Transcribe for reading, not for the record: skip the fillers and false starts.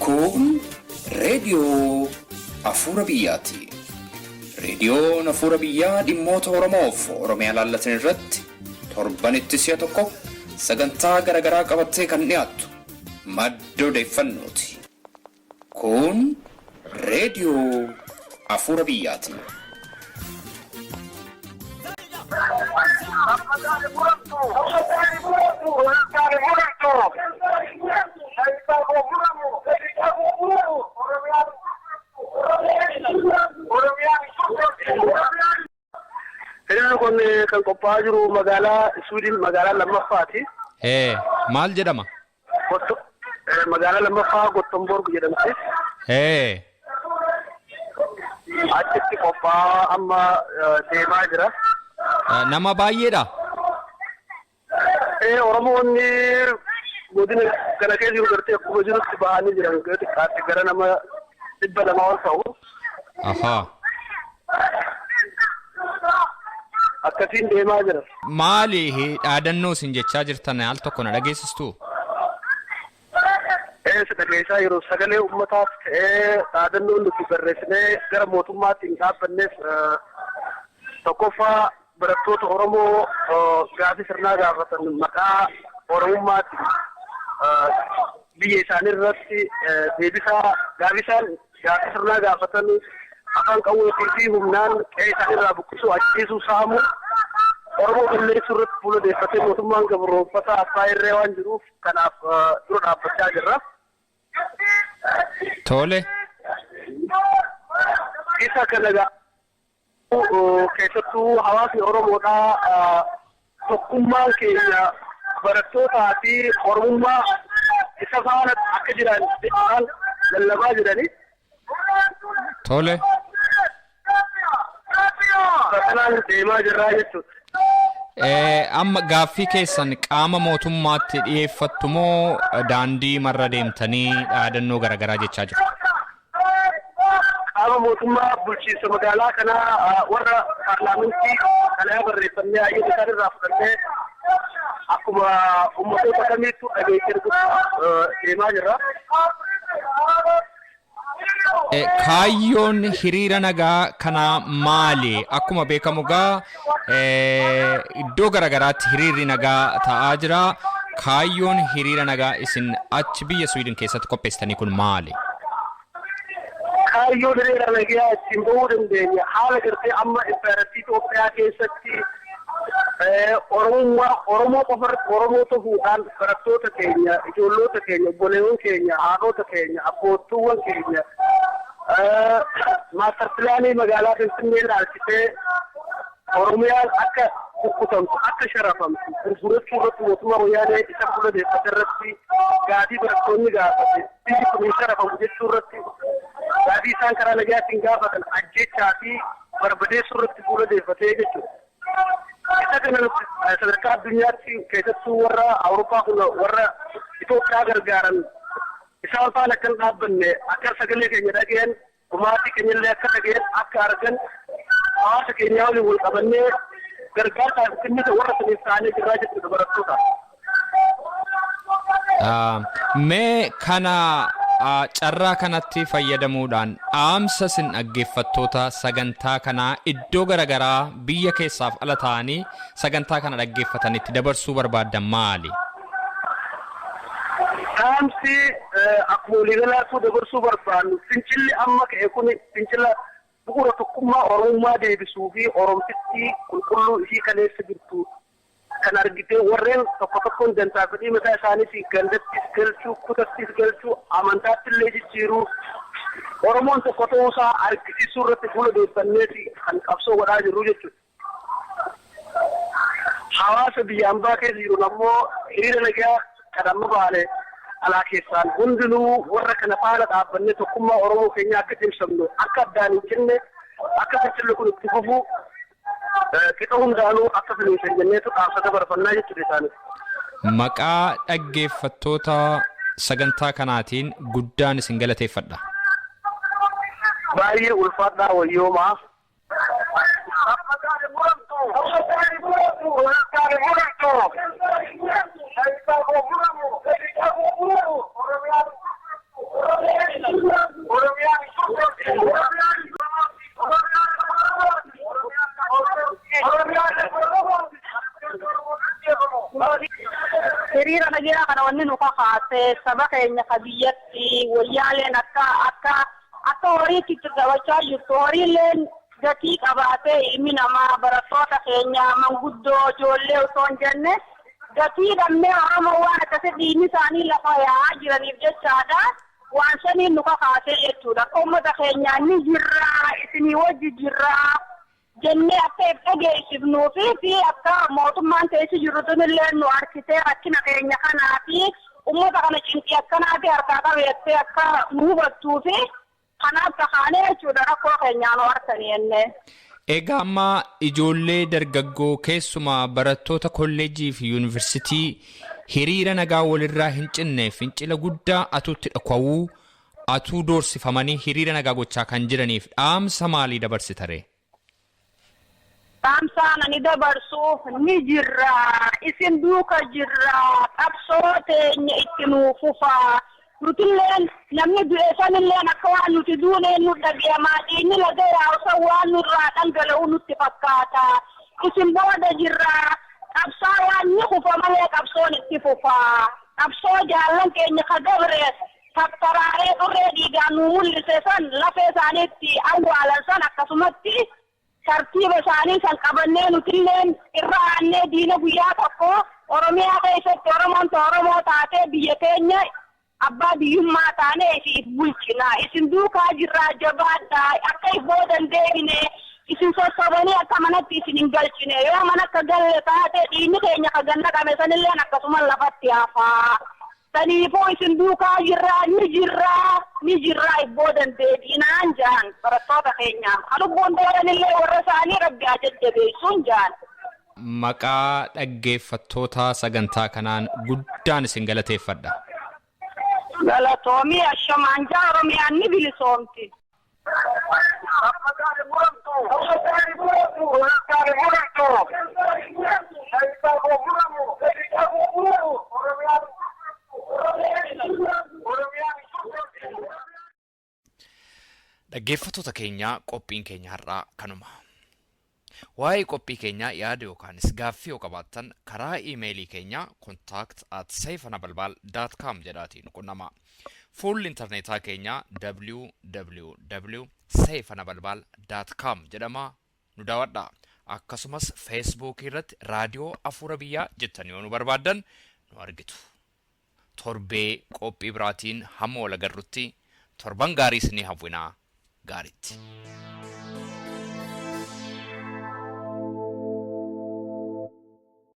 Kun reediyoo Afuura Biyyaati. Reediyoon Afuura Biyyaa dhimmoota Oromoof Oromiyaa laallatan irratti torbanitti si'a tokko sagantaa garaagaraa qabattee kan dhiyaattu madda odeeffannooti. Kun reediyoo Afuura Biyyaati. Kun kan qophaa'aa jiru magaalaa Suudiin magaalaa lammaffaati. Maal jedhama? Magaalaa lammaffaa Gottomborg jedhamti. Achitti qophaa'aa amma deemaa jira. Nama baay'eedha. Oromoonni godina kana keessa jiru gartee akkuma jirutti ba'anii jiran xiqqaatti gara nama 200 ol ta'u. Akkasiin deemaa jira. Maali dhaadannoo isin jechaa jirtan al tokko na dhageessistu? Dhageessaa yeroo sagalee uummataaf ta'ee dhaadannoo nuti barreessinee gara mootummaatti hin dhaabbanneef tokkoffaa barattoota Oromoo gaafii sirnaa gaafatan maqaa Oromummaatiin biyya isaanii irratti gaafii sirnaa gaafatan afaan qawweetii fi humnaan qe'ee isaanii irraa buqqisuu ajjeesuu saamu Oromoo balleessuu irratti fuuladeeffatee mootummaan gabroonfataa abbaa irree waan jiruuf kanaaf dura dhaabbachaa jirra. Tole. Isa kana keessattuu hawaasni Oromoodhaa tokkummaan keenya barattootaa fi Oromummaa isa faana akka jiran lallabaa jiranii. Tole. Kanaan deemaa jirraa jechuudha. Amma gaaffii keessan qaama mootummaatti dhiyeeffattu moo daandii marra deemtanii dhaadannoo garaagaraa jechaa jiru? Qaama mootummaa bulchiinsa magaalaa kanaa warra paarlaamantii kanaa barreeffamee ayyuu isaan irraa fudhannee akkuma uummattoota kamiittuu dhageessee deemaa jirra. Kaayyoon hiriira nagaa kanaa maali? Akkuma beekamu gaa iddoo garaagaraatti hiriirri nagaa ta'aa jira. Kaayyoon hiriira nagaa isin achi biyya Suwiidin keessatti qopheessitanii kun maali? Kaayyoon hiriira nagaa ittiin bahuu dandeenya haala gartee amma impaaratii Itoophiyaa keessatti Oromoo qofa Oromoo ta'uudhaan barattoota keenya, ijoollota keenya, obboleewwan keenya, haadhota keenya, abboottuuwwan keenya maastar pilaanii magaalaa Finfinnee ilaalchisee Oromiyaan akka kukkutamtu, akka sharafamtu, gurgurachuu irratti mootummaa wayyaanee isa fuuladeeffate irratti gaafii barattoonni gaafate, biyyi kun hin sharafamu jechuu irratti gaafii isaan karaa nagaatiin gaafatan ajjechaa fi barbadeessuu irratti fuuladeeffatee jechuudha. Isa kana sadarkaa addunyaatti keessattuu warra Awurooppaa kun warra Itoophiyaa gargaaran isaan faana akka hin dhaabbanne akka sagalee keenya dhageen gumaatii keenyallee akka dhageen akka argan hawaasa keenyaa waliin wal qabannee gargaarsaaf kennita warra saniif ta'anii jirraa jechuudha barattoota. Mee kana carraa kanatti fayyadamuudhaan dhaamsa isin dhaggeeffattoota sagantaa kanaa iddoo garaagaraa biyya keessaaf ala ta'anii sagantaa kana dhaggeeffatanitti dabarsuu barbaaddan maali? Dhaamsi akkuma waliigalaatti dabarsuu barbaannu fincilli amma ka'e kun fincila bu'uura tokkummaa Oromummaa deebisuu fi Oromtitti qulqulluu ishii kaleessa jirtu kan argitee warreen tokkoon dantaa fedhii mataa isaaniitiin gandattis galchuu, kutattis galchuu, amantaatti illee jijjiiruu Oromoon tokko ta'uusaa argisiisuu irratti fuuladeeffanneeti kan qabsoo godhaa jirru jechuudha. Hawaasa biyya ambaa keessa jiru ammoo hiriira nagaa kan amma baale alaa keessaan hundinuu warra kana faana dhaabbannee tokkummaa Oromoo keenyaa akka cimsamnu akka addaan hin cinne akka fincilli kun itti fufu qixa hundaanuu akka finiisan jenneetu dhaamsa dabarfannaa jechuudha isaaniif. Maqaa dhaggeeffattoota sagantaa kanaatiin guddaan isin galateeffadha. Baay'ee ulfaadhaa wayyoomaa. wanni nu kakaase saba keenya kabiyyatti wayyaaleen akka horiitti itti gabachaa jirtu horiileen gatii qabaatee ilmi namaa barattoota keenya manguddoo ijoollee osoo hin jenne gatii dhammee Oromoo waan akkasii diinni isaanii lafa yaa'aa jiraniif jechaadha. Waan saniin nu kakaasee jechuudha. Akka uummata keenyaa ni jirraa isinii wajji jirraa jennee akka dhageessifnuu fi akka mootummaan teessi jirrutunillee nu harkisee rakkina keenya kanaa fi uummata kana cinqii akkanaafi harkaa qabeessee akka nu hubattuu fi kanaaf kakaanee jechuudha rakkoo keenyaa nu harkanii jennee. Egaa amma ijoollee dargaggoo keessumaa barattoota kolleejjii fi yuunivarsiitii hiriira nagaa walirraa hin cinne fincila guddaa atuutti dhakwawuu atuu doorsifamanii hiriira nagaa gochaa kan jiraniif dhaamsa maalii dabarsitare? Dhaamsaan ani dabarsu ni jirra isin duuka jirra qabsoo teenya itti nuuf fufaa nutilleen namni du'e sanilleen akka waan nuti duuneen nu dhageemaa dhiinni laga yaa'usan waan nurraa dhangala'u nutti fakkaata isin booda jirra qabsaa waan ni fufa malee qabsoon itti fufaa qabsoo jaallan keenya ka dabrees tattaraaree dhurree dhiigaan nu mul'ise san lafee isaaniitti awwaalan san akkasumatti tartiiba isaanii san qabannee nutilleen irra aannee diina guyyaa tokko Oromiyaa keessatti Oromoo taatee biyya keenya abbaa biyyummaa taanee isiif bulchina isin duukaa jirraa jabaadhaa akka boodan deebine isin sossobanii akka manatti isin hin galchine yoo mana akka galle taate dhiinni keenya ka ganna qame sanilleen akkasuma lafatti hafaa saniifuu isin duukaa jirraa ni jirraa boodan deebinaan jaan barattoota keenya lubbuun dooranillee warra isaanii rabbi jajjabeessuun jaan. Maqaa dhaggeeffattoota sagantaa kanaan guddaan isin galateeffadha. Galatoomii ashamanjaa Oromiyaan ni bilisoomti. Dhaggeeffattoota keenya qophiin keenya har'aa kanuma. Waa'ee qophii keenyaa yaada yookaanis gaaffii yoo qabaattan karaa iimeelii keenyaa contact@saifanabalbal.com jedhaatiin quunnamaa. Fuulli intarneetaa keenyaa www.saifanabalbal.com jedhamaa nu daawwadhaa. Akkasumas feesbuukii irratti raadiyoo afuura biyyaa jettanii yoo nu barbaaddan nu argitu. Torbee qophii biraatiin hamma wal agarrutti torban gaarii isinii hawwinaa gaariitti.